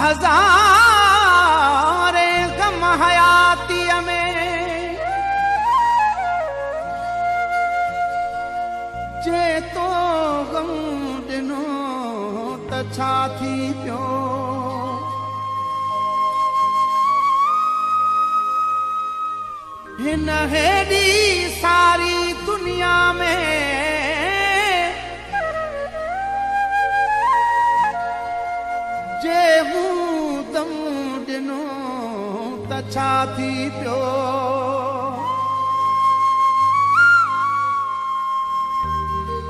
हज़ारे गम हयातीअ में जे तो गम ॾिनो त छा थी पियो हिन हेॾी सारी दुनिया में जे मूं दम ॾिनो त छा थी पियो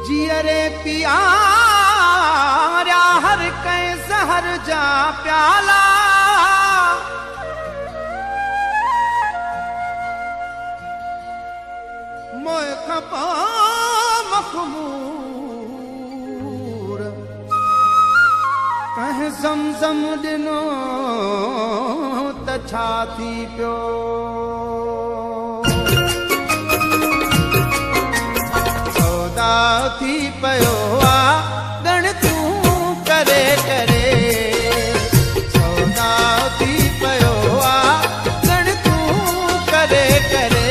जीअरे पियारिया हर कंहिं ज़हर जा प्याला मोए खां पोइ मखमूर कंहिं ज़मज़म ॾिनो त छा थी पियो सौदा थी पियो आहे ॻण तूं करे करे सौदा थी पियो आहे ॻण तूं करे करे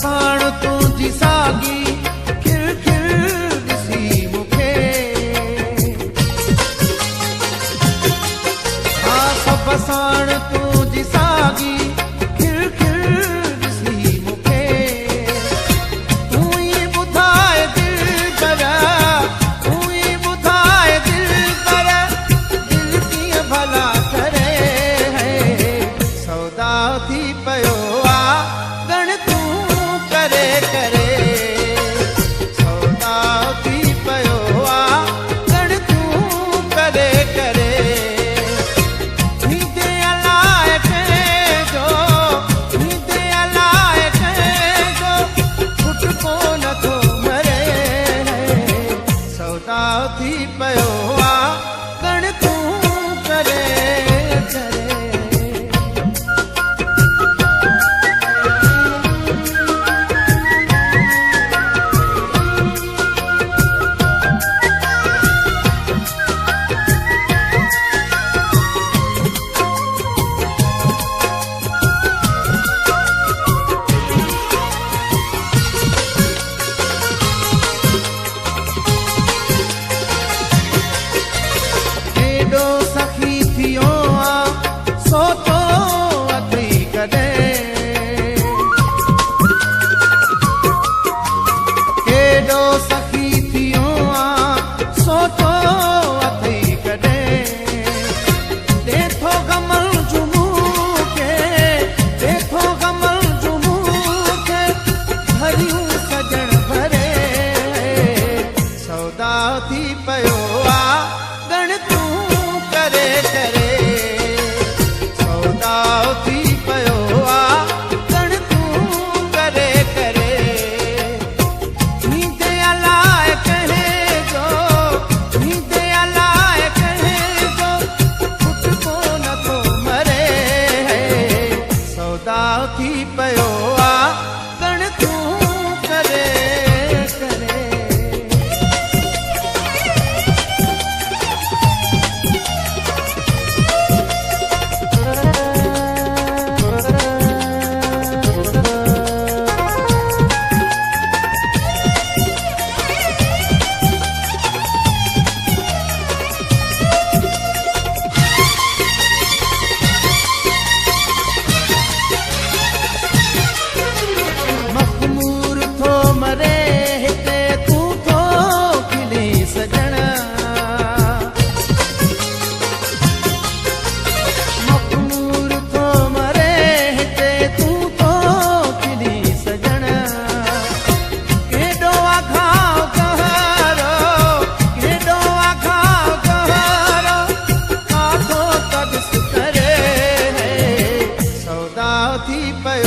साण तुंहिंजी सागी खिल खिल ॾिसी मूंखे हा सभु साण तुंहिंजी सागी खिल खिल ॾिसी मूंखे तूं ई ॿुधाए दिल कर तूं ई ॿुधाए दिल कर दिल कीअं भला करे सौदा थी पियो करे करे थी पए